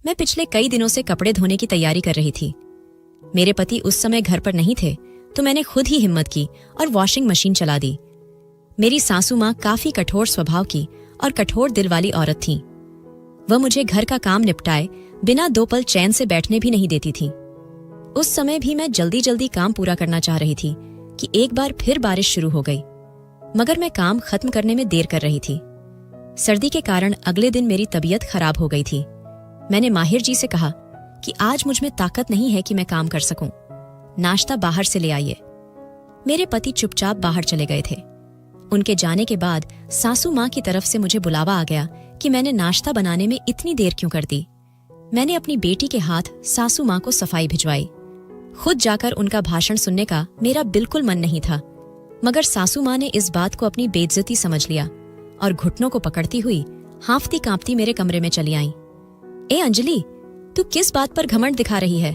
मैं पिछले कई दिनों से कपड़े धोने की तैयारी कर रही थी। मेरे पति उस समय घर पर नहीं थे, तो मैंने खुद ही हिम्मत की और वॉशिंग मशीन चला दी। मेरी सासू माँ काफी कठोर स्वभाव की और कठोर दिल वाली औरत थी। वह मुझे घर का काम निपटाए बिना 2 पल चैन से बैठने भी नहीं देती थी। उस समय भी मैं जल्दी जल्दी काम पूरा करना चाह रही थी कि एक बार फिर बारिश शुरू हो गई, मगर मैं काम खत्म करने में देर कर रही थी। सर्दी के कारण अगले दिन मेरी तबीयत खराब हो गई थी। मैंने माहिर जी से कहा कि आज मुझ में ताकत नहीं है कि मैं काम कर सकूं, नाश्ता बाहर से ले आइए। मेरे पति चुपचाप बाहर चले गए थे। उनके जाने के बाद सासू माँ की तरफ से मुझे बुलावा आ गया कि मैंने नाश्ता बनाने में इतनी देर क्यों कर दी। मैंने अपनी बेटी के हाथ सासू माँ को सफाई भिजवाई। खुद जाकर उनका भाषण सुनने का मेरा बिल्कुल मन नहीं था, मगर सासू माँ ने इस बात को अपनी बेइज्जती समझ लिया और घुटनों को पकड़ती हुई हांफती कांपती मेरे कमरे में चली आईं। ए अंजलि, तू किस बात पर घमंड दिखा रही है?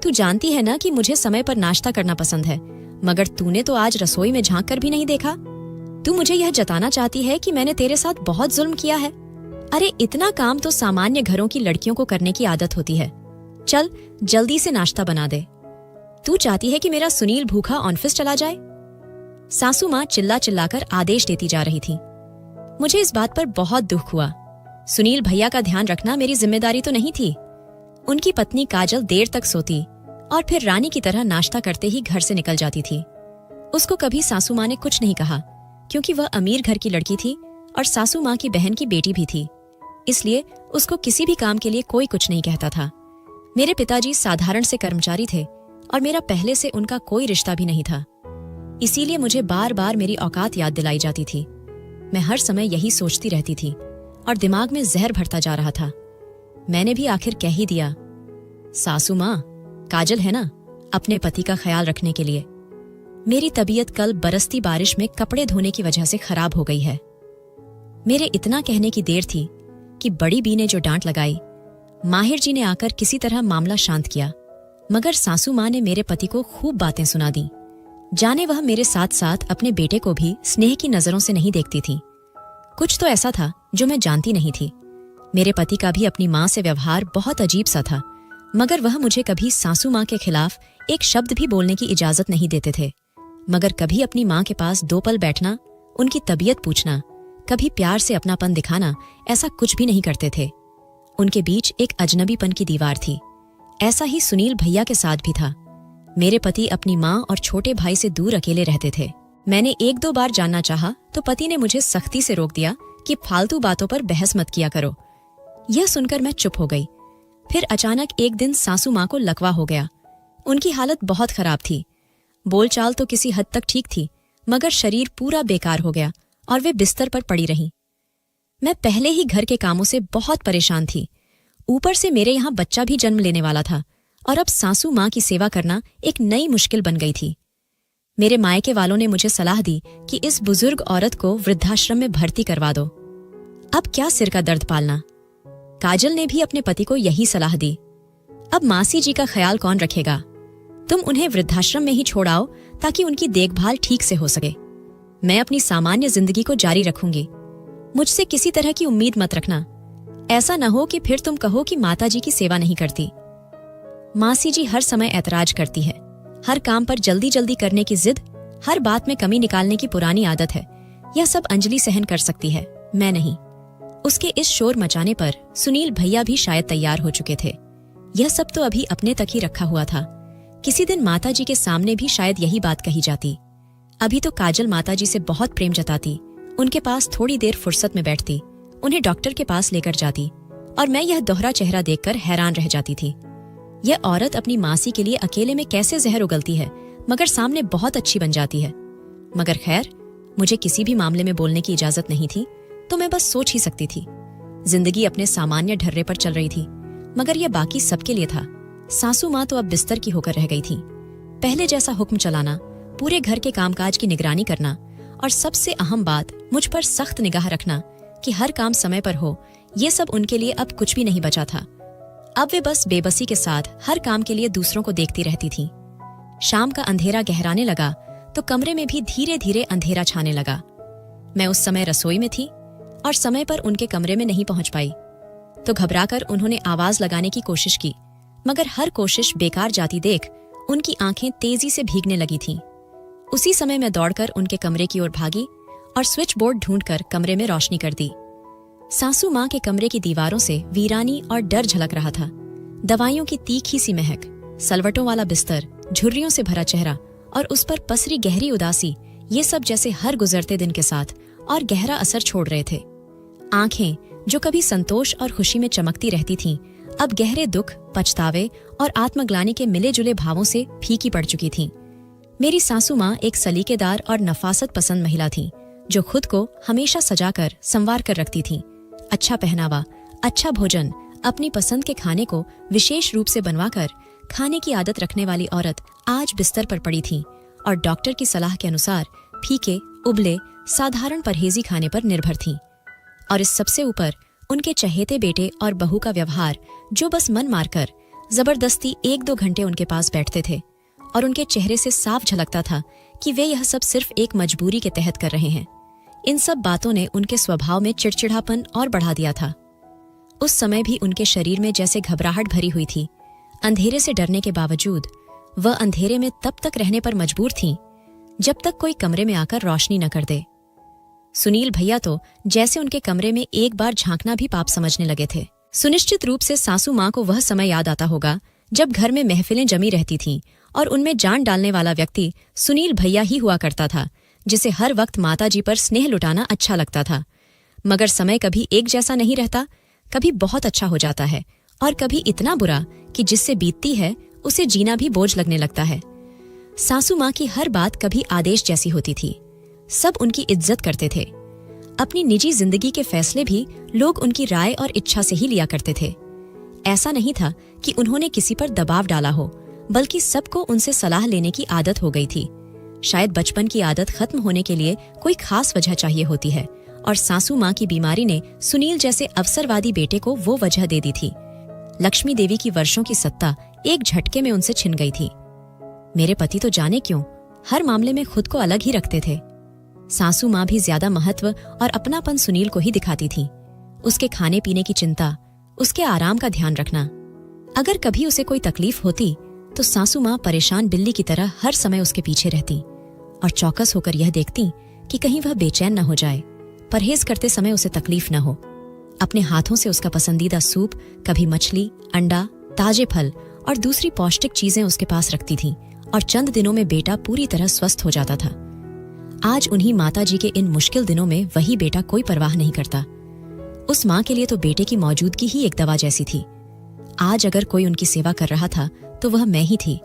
तू जानती है ना कि मुझे समय पर नाश्ता करना पसंद है, मगर तूने तो आज रसोई में झांक कर भी नहीं देखा। तू मुझे यह जताना चाहती है कि मैंने तेरे साथ बहुत जुल्म किया है? अरे इतना काम तो सामान्य घरों की लड़कियों को करने की आदत होती है। चल जल्दी से नाश्ता बना दे। तू चाहती है कि मेरा सुनील भूखा ऑफिस चला जाए? सासू माँ चिल्ला चिल्लाकर आदेश देती जा रही थी। मुझे इस बात पर बहुत दुख हुआ। सुनील भैया का ध्यान रखना मेरी जिम्मेदारी तो नहीं थी। उनकी पत्नी काजल देर तक सोती और फिर रानी की तरह नाश्ता करते ही घर से निकल जाती थी। उसको कभी सासू माँ ने कुछ नहीं कहा, क्योंकि वह अमीर घर की लड़की थी और सासू माँ की बहन की बेटी भी थी, इसलिए उसको किसी भी काम के लिए कोई कुछ नहीं कहता था। मेरे पिताजी साधारण से कर्मचारी थे और मेरा पहले से उनका कोई रिश्ता भी नहीं था, इसीलिए मुझे बार बार मेरी औकात याद दिलाई जाती थी। मैं हर समय यही सोचती रहती थी और दिमाग में जहर भरता जा रहा था। मैंने भी आखिर कह ही दिया, सासू माँ, काजल है ना, अपने पति का ख्याल रखने के लिए। मेरी तबीयत कल बरसती बारिश में कपड़े धोने की वजह से खराब हो गई है। मेरे इतना कहने की देर थी कि बड़ी बी ने जो डांट लगाई, माहिर जी ने आकर किसी तरह मामला शांत किया, मगर सासू माँ ने मेरे पति को खूब बातें सुना दी। जाने वह मेरे साथ साथ अपने बेटे को भी स्नेह की नजरों से नहीं देखती थी। कुछ तो ऐसा था जो मैं जानती नहीं थी। मेरे पति का भी अपनी माँ से व्यवहार बहुत अजीब सा था, मगर वह मुझे कभी सासू माँ के खिलाफ एक शब्द भी बोलने की इजाजत नहीं देते थे। मगर कभी अपनी माँ के पास 2 पल बैठना, उनकी तबीयत पूछना, कभी प्यार से अपनापन दिखाना, ऐसा कुछ भी नहीं करते थे। उनके बीच एक अजनबीपन की दीवार थी। ऐसा ही सुनील भैया के साथ भी था। मेरे पति अपनी माँ और छोटे भाई से दूर अकेले रहते थे। मैंने 1-2 बार जानना चाहा तो पति ने मुझे सख्ती से रोक दिया कि फालतू बातों पर बहस मत किया करो। यह सुनकर मैं चुप हो गई। फिर अचानक एक दिन सासू माँ को लकवा हो गया। उनकी हालत बहुत खराब थी। बोलचाल तो किसी हद तक ठीक थी, मगर शरीर पूरा बेकार हो गया और वे बिस्तर पर पड़ी रहीं। मैं पहले ही घर के कामों से बहुत परेशान थी। ऊपर से मेरे यहाँ बच्चा भी जन्म लेने वाला था और अब सासू माँ की सेवा करना एक नई मुश्किल बन गई थी। मेरे मायके वालों ने मुझे सलाह दी कि इस बुजुर्ग औरत को वृद्धाश्रम में भर्ती करवा दो। अब क्या सिर का दर्द पालना। काजल ने भी अपने पति को यही सलाह दी। अब मासी जी का ख्याल कौन रखेगा? तुम उन्हें वृद्धाश्रम में ही छोड़ाओ ताकि उनकी देखभाल ठीक से हो सके। मैं अपनी सामान्य जिंदगी को जारी रखूंगी। मुझसे किसी तरह की उम्मीद मत रखना। ऐसा न हो कि फिर तुम कहो कि माता जी की सेवा नहीं करती। मासी जी हर समय ऐतराज करती है। हर काम पर जल्दी जल्दी करने की जिद, हर बात में कमी निकालने की पुरानी आदत है। यह सब अंजलि सहन कर सकती है, मैं नहीं। उसके इस शोर मचाने पर सुनील भैया भी शायद तैयार हो चुके थे। यह सब तो अभी अपने तक ही रखा हुआ था। किसी दिन माताजी के सामने भी शायद यही बात कही जाती। अभी तो काजल माताजी से बहुत प्रेम जताती, उनके पास थोड़ी देर फुर्सत में बैठती, उन्हें डॉक्टर के पास लेकर जाती, और मैं यह दोहरा चेहरा देखकर हैरान रह जाती थी। यह औरत अपनी मासी के लिए अकेले में कैसे जहर उगलती है, मगर सामने बहुत अच्छी बन जाती है। मगर खैर, मुझे किसी भी मामले में बोलने की इजाजत नहीं थी, तो मैं बस सोच ही सकती थी। जिंदगी अपने सामान्य ढर्रे पर चल रही थी, मगर यह बाकी सबके लिए था। सासू माँ तो अब बिस्तर की होकर रह गई थी। पहले जैसा हुक्म चलाना, पूरे घर के कामकाज की निगरानी करना और सबसे अहम बात, मुझ पर सख्त निगाह रखना कि हर काम समय पर हो, ये सब उनके लिए अब कुछ भी नहीं बचा था। अब वे बस बेबसी के साथ हर काम के लिए दूसरों को देखती रहती थीं। शाम का अंधेरा गहराने लगा तो कमरे में भी धीरे धीरे अंधेरा छाने लगा। मैं उस समय रसोई में थी और समय पर उनके कमरे में नहीं पहुंच पाई। तो घबराकर उन्होंने आवाज लगाने की कोशिश की, मगर हर कोशिश बेकार जाती देख उनकी आंखें तेजी से भीगने लगी थीं। उसी समय मैं दौड़कर उनके कमरे की ओर भागी और स्विच बोर्ड ढूंढकर कमरे में रोशनी कर दी। सासू माँ के कमरे की दीवारों से वीरानी और डर झलक रहा था। दवाइयों की तीखी सी महक, सलवटों वाला बिस्तर, झुर्रियों से भरा चेहरा और उस पर पसरी गहरी उदासी, ये सब जैसे हर गुजरते दिन के साथ और गहरा असर छोड़ रहे थे। आंखें जो कभी संतोष और खुशी में चमकती रहती थीं, अब गहरे दुख, पछतावे और आत्मग्लानि के मिले जुले भावों से फीकी पड़ चुकी थीं। मेरी सासू माँ एक सलीकेदार और नफासत पसंद महिला थीं, जो खुद को हमेशा सजाकर संवार कर रखती थीं। अच्छा पहनावा, अच्छा भोजन, अपनी पसंद के खाने को विशेष रूप से बनवाकर खाने की आदत रखने वाली औरत आज बिस्तर पर पड़ी थी और डॉक्टर की सलाह के अनुसार फीके, उबले, साधारण परहेजी खाने पर निर्भर थीं। और इस सबसे ऊपर उनके चहेते बेटे और बहू का व्यवहार, जो बस मन मारकर जबरदस्ती 1-2 घंटे उनके पास बैठते थे और उनके चेहरे से साफ झलकता था कि वे यह सब सिर्फ एक मजबूरी के तहत कर रहे हैं। इन सब बातों ने उनके स्वभाव में चिड़चिड़ापन और बढ़ा दिया था। उस समय भी उनके शरीर में जैसे घबराहट भरी हुई थी। अंधेरे से डरने के बावजूद वह अंधेरे में तब तक रहने पर मजबूर थीं जब तक कोई कमरे में आकर रोशनी न कर दे। सुनील भैया तो जैसे उनके कमरे में एक बार झांकना भी पाप समझने लगे थे। सुनिश्चित रूप से सासू माँ को वह समय याद आता होगा जब घर में महफिलें जमी रहती थीं और उनमें जान डालने वाला व्यक्ति सुनील भैया ही हुआ करता था, जिसे हर वक्त माताजी पर स्नेह लुटाना अच्छा लगता था। मगर समय कभी एक जैसा नहीं रहता, कभी बहुत अच्छा हो जाता है और कभी इतना बुरा कि जिससे बीतती है उसे जीना भी बोझ लगने लगता है। सासू माँ की हर बात कभी आदेश जैसी होती थी। सब उनकी इज्जत करते थे। अपनी निजी जिंदगी के फैसले भी लोग उनकी राय और इच्छा से ही लिया करते थे। ऐसा नहीं था कि उन्होंने किसी पर दबाव डाला हो, बल्कि सबको उनसे सलाह लेने की आदत हो गई थी। शायद बचपन की आदत खत्म होने के लिए कोई खास वजह चाहिए होती है और सासू माँ की बीमारी ने सुनील जैसे अवसरवादी बेटे को वो वजह दे दी थी। लक्ष्मी देवी की वर्षों की सत्ता एक झटके में उनसे छिन गई थी। मेरे पति तो जाने क्यों हर मामले में खुद को अलग ही रखते थे। सासू माँ भी ज्यादा महत्व और अपनापन सुनील को ही दिखाती थी। उसके खाने पीने की चिंता, उसके आराम का ध्यान रखना। अगर कभी उसे कोई तकलीफ होती तो सासू माँ परेशान बिल्ली की तरह हर समय उसके पीछे रहती और चौकस होकर यह देखती कि कहीं वह बेचैन न हो जाए। परहेज करते समय उसे तकलीफ न हो। अपने हाथों से उसका पसंदीदा सूप, कभी मछली, अंडा, ताजे फल और दूसरी पौष्टिक चीजें उसके पास रखती थीं और चंद दिनों में बेटा पूरी तरह स्वस्थ हो जाता था। आज उन्हीं माताजी के इन मुश्किल दिनों में वही बेटा कोई परवाह नहीं करता। उस माँ के लिए तो बेटे की मौजूदगी ही एक दवा जैसी थी। आज अगर कोई उनकी सेवा कर रहा था तो वह मैं ही थी,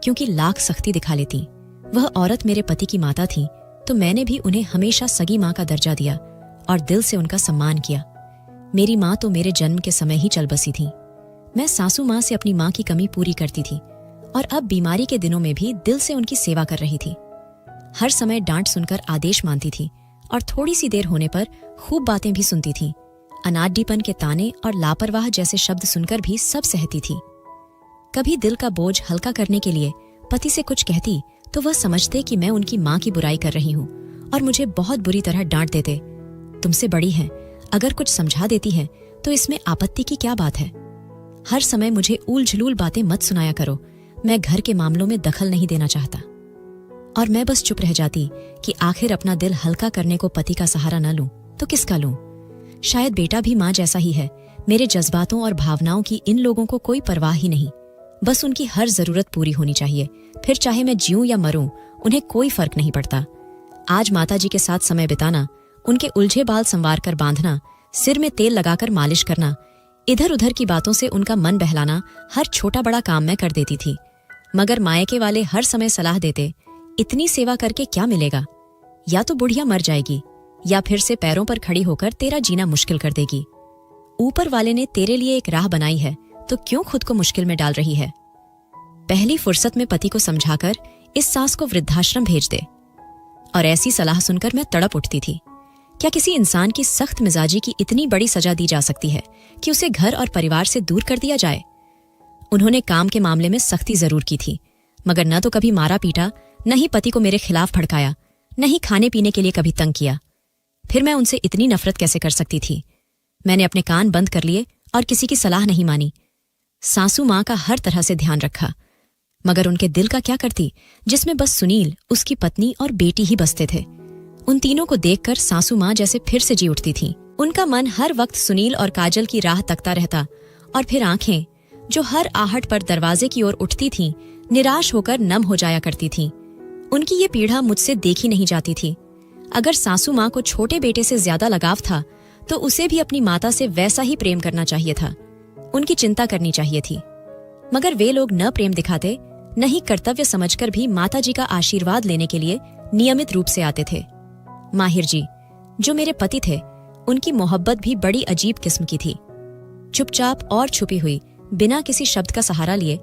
क्योंकि लाख सख्ती दिखा लेती वह औरत मेरे पति की माता थी, तो मैंने भी उन्हें हमेशा सगी माँ का दर्जा दिया और दिल से उनका सम्मान किया। मेरी माँ तो मेरे जन्म के समय ही चल बसी थी। मैं सासू माँ से अपनी माँ की कमी पूरी करती थी और अब बीमारी के दिनों में भी दिल से उनकी सेवा कर रही थी। हर समय डांट सुनकर आदेश मानती थी और थोड़ी सी देर होने पर खूब बातें भी सुनती थी। अनाड्डीपन के ताने और लापरवाह जैसे शब्द सुनकर भी सब सहती थी। कभी दिल का बोझ हल्का करने के लिए पति से कुछ कहती तो वह समझते कि मैं उनकी माँ की बुराई कर रही हूँ और मुझे बहुत बुरी तरह डांट देते। तुमसे बड़ी है, अगर कुछ समझा देती है तो इसमें आपत्ति की क्या बात है। हर समय मुझे ऊल झलूल बातें मत सुनाया करो, मैं घर के मामलों में दखल नहीं देना चाहता। और मैं बस चुप रह जाती कि आखिर अपना दिल हल्का करने को पति का सहारा न लूं तो किसका लूं। शायद बेटा भी माँ जैसा ही है। मेरे जज्बातों और भावनाओं की इन लोगों को कोई परवाह ही नहीं। बस उनकी हर जरूरत पूरी होनी चाहिए, फिर चाहे मैं जीऊं या मरूं, उन्हें कोई फर्क नहीं पड़ता। आज माताजी के साथ समय बिताना, उनके उलझे बाल संवार कर बांधना, सिर में तेल लगाकर मालिश करना, इधर उधर की बातों से उनका मन बहलाना, हर छोटा बड़ा काम मैं कर देती थी। मगर मायके वाले हर समय सलाह देते, इतनी सेवा करके क्या मिलेगा, या तो बुढ़िया मर जाएगी या फिर से पैरों पर खड़ी होकर तेरा जीना मुश्किल कर देगी। ऊपर वाले ने तेरे लिए एक राह बनाई है तो क्यों खुद को मुश्किल में डाल रही है। पहली फुर्सत में पति को समझाकर इस सास को वृद्धाश्रम भेज दे। और ऐसी सलाह सुनकर मैं तड़प उठती थी। क्या किसी इंसान की सख्त मिजाजी की इतनी बड़ी सजा दी जा सकती है कि उसे घर और परिवार से दूर कर दिया जाए। उन्होंने काम के मामले में सख्ती जरूर की थी, मगर न तो कभी मारा पीटा, न ही पति को मेरे खिलाफ भड़काया, न ही खाने पीने के लिए कभी तंग किया। फिर मैं उनसे इतनी नफरत कैसे कर सकती थी। मैंने अपने कान बंद कर लिए और किसी की सलाह नहीं मानी। सासू माँ का हर तरह से ध्यान रखा, मगर उनके दिल का क्या करती, जिसमें बस सुनील, उसकी पत्नी और बेटी ही बसते थे। उन तीनों को देखकर सासू माँ जैसे फिर से जी उठती थीं। उनका मन हर वक्त सुनील और काजल की राह तकता रहता, और फिर आंखें, जो हर आहट पर दरवाजे की ओर उठती थीं, निराश होकर नम हो जाया करती थीं। उनकी ये पीड़ा मुझसे देखी नहीं जाती थी। अगर सासू माँ को छोटे बेटे से ज्यादा लगाव था, तो उसे भी अपनी माता से वैसा ही प्रेम करना चाहिए था, उनकी चिंता करनी चाहिए थी। मगर वे लोग न प्रेम दिखाते, न ही कर्तव्य समझकर भी माताजी का आशीर्वाद लेने के लिए नियमित रूप से आते थे। माहिर जी, जो मेरे पति थे, उनकी मोहब्बत भी बड़ी अजीब किस्म की थी। चुपचाप और छुपी हुई, बिना किसी शब्द का सहारा लिए,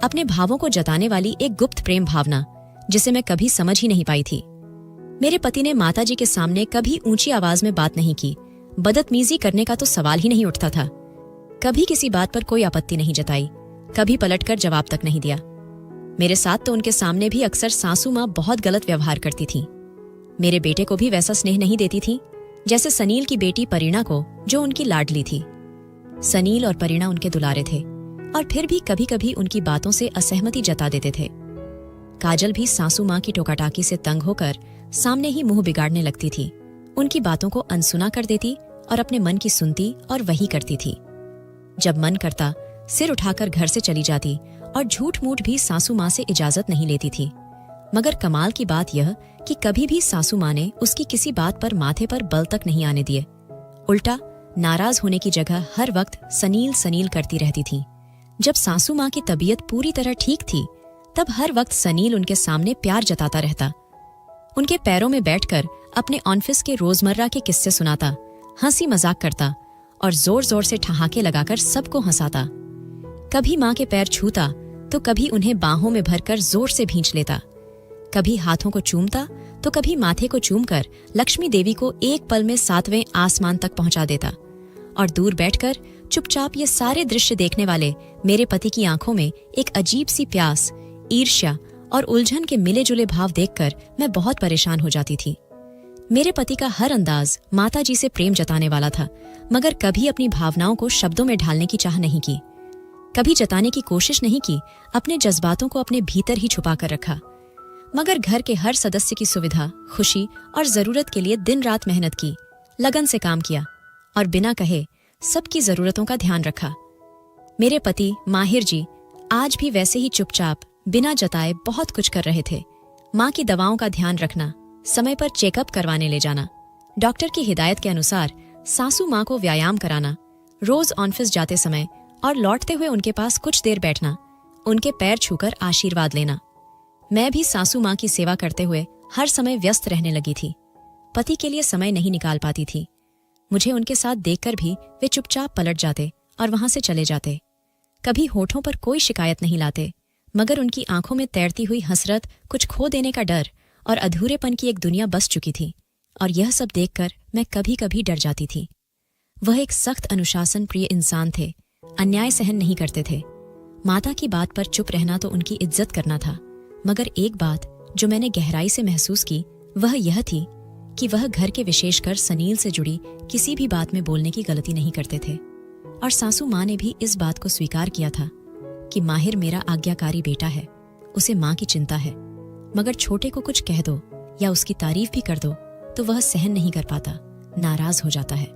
अपने भावों को जताने वाली एक गुप्त प्रेम भावना, जिसे मैं कभी समझ ही नहीं पाई थी। मेरे पति ने माताजी के सामने कभी ऊंची आवाज में बात नहीं की, बदतमीजी करने का तो सवाल ही नहीं उठता था। कभी किसी बात पर कोई आपत्ति नहीं जताई, कभी पलटकर जवाब तक नहीं दिया। मेरे साथ तो उनके सामने भी अक्सर सासू माँ बहुत गलत व्यवहार करती थीं। मेरे बेटे को भी वैसा स्नेह नहीं देती थी जैसे सनील की बेटी परिणा को, जो उनकी लाडली थी। सनील और परिणा उनके दुलारे थे, और फिर भी कभी कभी उनकी बातों से असहमति जता देते थे। काजल भी सासू माँ की टोकाटाकी से तंग होकर सामने ही मुंह बिगाड़ने लगती थी, उनकी बातों को अनसुना कर देती और अपने मन की सुनती और वही करती थी। जब मन करता, सिर उठाकर घर से चली जाती और झूठ मूठ भी सासू माँ से इजाजत नहीं लेती थी। मगर कमाल की बात यह कि कभी भी सासू माँ ने उसकी किसी बात पर माथे पर बल तक नहीं आने दिए। उल्टा नाराज होने की जगह हर वक्त सनील सनील करती रहती थी। जब सासू माँ की तबीयत पूरी तरह ठीक थी, तब हर वक्त सनील उनके सामने प्यार जताता रहता, उनके पैरों में बैठकर अपने ऑफिस के रोजमर्रा के किस्से सुनाता, हंसी मजाक करता और जोर जोर से ठहाके लगाकर सबको हंसाता। कभी माँ के पैर छूता तो कभी उन्हें बाहों में भरकर जोर से भींच लेता, कभी हाथों को चूमता तो कभी माथे को चूमकर लक्ष्मी देवी को एक पल में 7वें आसमान तक पहुंचा देता। और दूर बैठकर चुपचाप ये सारे दृश्य देखने वाले मेरे पति की आंखों में एक अजीब सी प्यास, ईर्ष्या और उलझन के मिले जुले भाव देखकर मैं बहुत परेशान हो जाती थी। मेरे पति का हर अंदाज माताजी से प्रेम जताने वाला था, मगर कभी अपनी भावनाओं को शब्दों में ढालने की चाह नहीं की, कभी जताने की कोशिश नहीं की, अपने जज्बातों को अपने भीतर ही छुपा कर रखा। मगर घर के हर सदस्य की सुविधा, खुशी और जरूरत के लिए दिन रात मेहनत की, लगन से काम किया और बिना कहे सबकी जरूरतों का ध्यान रखा। मेरे पति माहिर जी आज भी वैसे ही चुपचाप बिना जताए बहुत कुछ कर रहे थे। माँ की दवाओं का ध्यान रखना, समय पर चेकअप करवाने ले जाना, डॉक्टर की हिदायत के अनुसार सासू माँ को व्यायाम कराना, रोज ऑफिस जाते समय और लौटते हुए उनके पास कुछ देर बैठना, उनके पैर छूकर आशीर्वाद लेना। मैं भी सासू माँ की सेवा करते हुए हर समय व्यस्त रहने लगी थी, पति के लिए समय नहीं निकाल पाती थी। मुझे उनके साथ देखकर भी वे चुपचाप पलट जाते और वहां से चले जाते। कभी होठों पर कोई शिकायत नहीं लाते, मगर उनकी आंखों में तैरती हुई हसरत, कुछ खो देने का डर और अधूरेपन की एक दुनिया बस चुकी थी। और यह सब देखकर मैं कभी कभी डर जाती थी। वह एक सख्त अनुशासन प्रिय इंसान थे, अन्याय सहन नहीं करते थे। माता की बात पर चुप रहना तो उनकी इज्जत करना था। मगर एक बात जो मैंने गहराई से महसूस की, वह यह थी कि वह घर के विशेषकर सनील से जुड़ी किसी भी बात में बोलने की गलती नहीं करते थे। और सासू माँ ने भी इस बात को स्वीकार किया था कि माहिर मेरा आज्ञाकारी बेटा है, उसे माँ की चिंता है, मगर छोटे को कुछ कह दो या उसकी तारीफ भी कर दो तो वह सहन नहीं कर पाता, नाराज हो जाता है।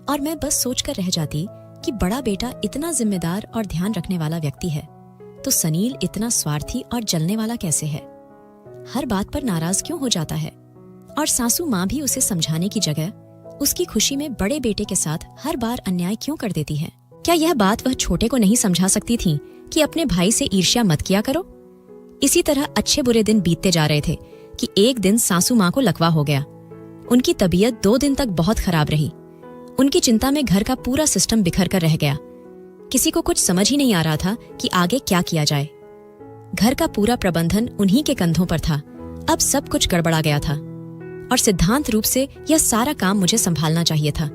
और मैं बस सोचकर रह जाती कि बड़ा बेटा इतना जिम्मेदार और ध्यान रखने वाला व्यक्ति है, तो सनील इतना स्वार्थी और जलने वाला कैसे है, हर बात पर नाराज क्यों हो जाता है। और सासू माँ भी उसे समझाने की जगह उसकी खुशी में बड़े बेटे के साथ हर बार अन्याय क्यों कर देती है। क्या यह बात वह छोटे को नहीं समझा सकती थी कि अपने भाई से ईर्ष्या मत किया करो। इसी तरह अच्छे बुरे दिन बीतते जा रहे थे कि एक दिन सासू माँ को लकवा हो गया। उनकी तबीयत 2 दिन तक बहुत खराब रही। उनकी चिंता में घर का पूरा सिस्टम बिखर कर रह गया। किसी को कुछ समझ ही नहीं आ रहा था कि आगे क्या किया जाए। घर का पूरा प्रबंधन उन्हीं के कंधों पर था। अब सब कुछ गड़बड़ा गया था और सिद्धांत रूप से यह सारा काम मुझे संभालना चाहिए था,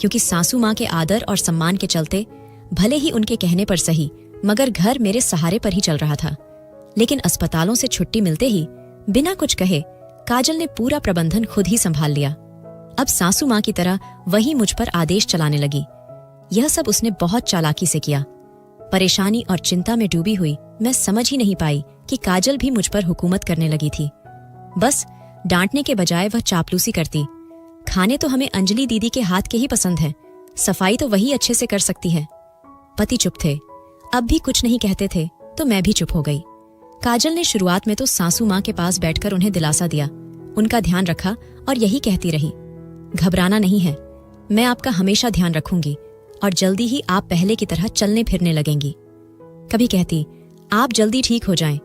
क्योंकि सासू माँ के आदर और सम्मान के चलते भले ही उनके कहने पर सही, मगर घर मेरे सहारे पर ही चल रहा था। लेकिन अस्पतालों से छुट्टी मिलते ही बिना कुछ कहे काजल ने पूरा प्रबंधन खुद ही संभाल लिया। अब सासू माँ की तरह वही मुझ पर आदेश चलाने लगी यह सब उसने बहुत चालाकी से किया। परेशानी और चिंता में डूबी हुई मैं समझ ही नहीं पाई कि काजल भी मुझ पर हुकूमत करने लगी थी। बस डांटने के बजाय वह चापलूसी करती। खाने तो हमें अंजलि दीदी के हाथ के ही पसंद हैं, सफाई तो वही अच्छे से कर सकती है। पति चुप थे, अब भी कुछ नहीं कहते थे तो मैं भी चुप हो गई। काजल ने शुरुआत में तो सासू माँ के पास बैठकर उन्हें दिलासा दिया, उनका ध्यान रखा और यही कहती रही, घबराना नहीं है, मैं आपका हमेशा ध्यान रखूंगी और जल्दी ही आप पहले की तरह चलने फिरने लगेंगी। कभी कहती, आप जल्दी ठीक हो जाएं,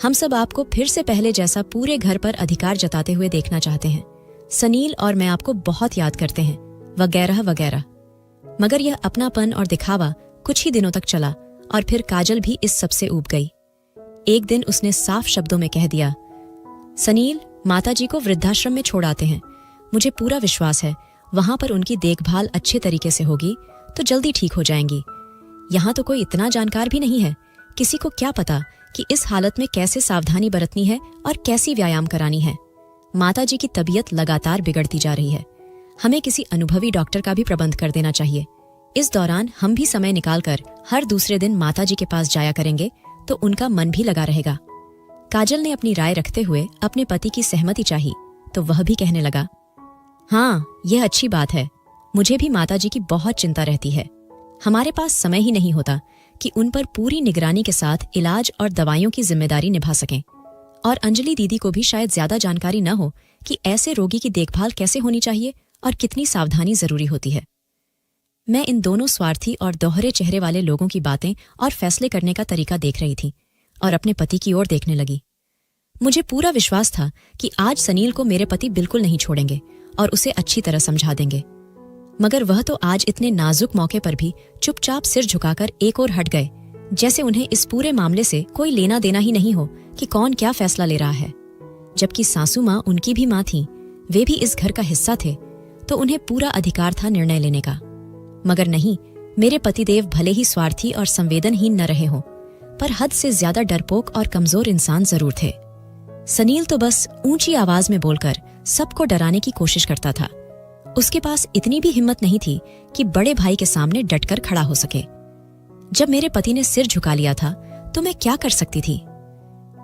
हम सब आपको फिर से पहले जैसा पूरे घर पर अधिकार जताते हुए देखना चाहते हैं, सनील और मैं आपको बहुत याद करते हैं, वगैरह वगैरह। मगर यह अपनापन और दिखावा कुछ ही दिनों तक चला और फिर काजल भी इस सब से ऊब गई। एक दिन उसने साफ शब्दों में कह दिया, सनील, माताजी को वृद्धाश्रम में छोड़ आते हैं, मुझे पूरा विश्वास है वहां पर उनकी देखभाल अच्छे तरीके से होगी तो जल्दी ठीक हो जाएंगी। यहाँ तो कोई इतना जानकार भी नहीं है, किसी को क्या पता कि इस हालत में कैसे सावधानी बरतनी है और कैसी व्यायाम करानी है। माताजी की तबीयत लगातार बिगड़ती जा रही है, हमें किसी अनुभवी डॉक्टर का भी प्रबंध कर देना चाहिए। इस दौरान हम भी समय निकालकर हर दूसरे दिन माताजी के पास जाया करेंगे तो उनका मन भी लगा रहेगा। काजल ने अपनी राय रखते हुए अपने पति की सहमति चाही तो वह भी कहने लगा, हाँ, यह अच्छी बात है, मुझे भी माताजी की बहुत चिंता रहती है। हमारे पास समय ही नहीं होता कि उन पर पूरी निगरानी के साथ इलाज और दवाइयों की जिम्मेदारी निभा सकें। और अंजलि दीदी को भी शायद ज्यादा जानकारी न हो कि ऐसे रोगी की देखभाल कैसे होनी चाहिए और कितनी सावधानी जरूरी होती है। मैं इन दोनों स्वार्थी और दोहरे चेहरे वाले लोगों की बातें और फैसले करने का तरीका देख रही थी और अपने पति की ओर देखने लगी। मुझे पूरा विश्वास था कि आज सनील को मेरे पति बिल्कुल नहीं छोड़ेंगे और उसे अच्छी तरह समझा देंगे, मगर वह तो आज इतने नाजुक मौके पर भी चुपचाप सिर झुकाकर एक ओर हट गए, जैसे उन्हें इस पूरे मामले से कोई लेना देना ही नहीं हो कि कौन क्या फैसला ले रहा है। जबकि सासू माँ उनकी भी माँ थीं, वे भी इस घर का हिस्सा थे, तो उन्हें पूरा अधिकार था निर्णय लेने का। मगर नहीं, मेरे पतिदेव भले ही स्वार्थी और संवेदनहीन न रहे हों, पर हद से ज्यादा डरपोक और कमजोर इंसान जरूर थे। सनील तो बस ऊंची आवाज में बोलकर सबको डराने की कोशिश करता था। उसके पास इतनी भी हिम्मत नहीं थी कि बड़े भाई के सामने डटकर खड़ा हो सके। जब मेरे पति ने सिर झुका लिया था तो मैं क्या कर सकती थी?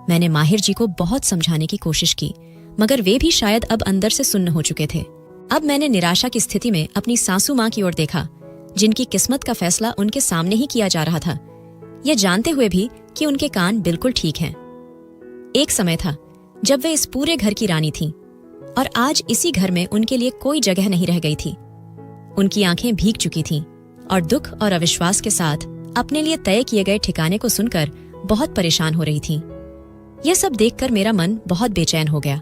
मैंने माहिर जी को बहुत समझाने की कोशिश की, मगर वे भी शायद अब अंदर से सुन्न हो चुके थे। अब मैंने निराशा की स्थिति में अपनी सासू माँ की ओर देखा, जिनकी किस्मत का फैसला उनके सामने ही किया जा रहा था, यह जानते हुए भी कि उनके कान बिल्कुल ठीक हैं। एक समय था जब वे इस पूरे घर की रानी थीं, और आज इसी घर में उनके लिए कोई जगह नहीं रह गई थी। उनकी आंखें भीग चुकी थीं और दुख और अविश्वास के साथ अपने लिए तय किए गए ठिकाने को सुनकर बहुत परेशान हो रही थीं। यह सब देखकर मेरा मन बहुत बेचैन हो गया।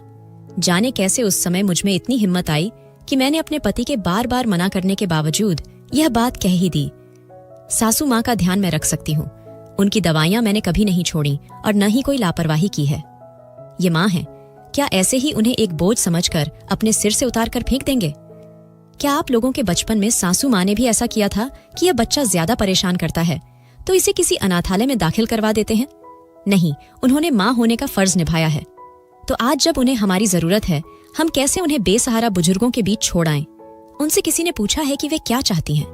जाने कैसे उस समय मुझ में इतनी हिम्मत आई कि मैंने अपने पति के बार बार मना करने के बावजूद यह बात कह ही दी। सासू माँ का ध्यान मैं रख सकती हूँ, उनकी दवाइयां मैंने कभी नहीं छोड़ी और न ही कोई लापरवाही की है। ये माँ है, क्या ऐसे ही उन्हें एक बोझ समझकर अपने सिर से उतार कर फेंक देंगे? क्या आप लोगों के बचपन में सासू माँ ने भी ऐसा किया था कि यह बच्चा ज्यादा परेशान करता है तो इसे किसी अनाथालय में दाखिल करवा देते हैं? नहीं, उन्होंने माँ होने का फर्ज निभाया है। तो आज जब उन्हें हमारी जरूरत है, हम कैसे उन्हें बेसहारा बुजुर्गों के बीच छोड़ आएं? उनसे किसी ने पूछा है कि वे क्या चाहती हैं?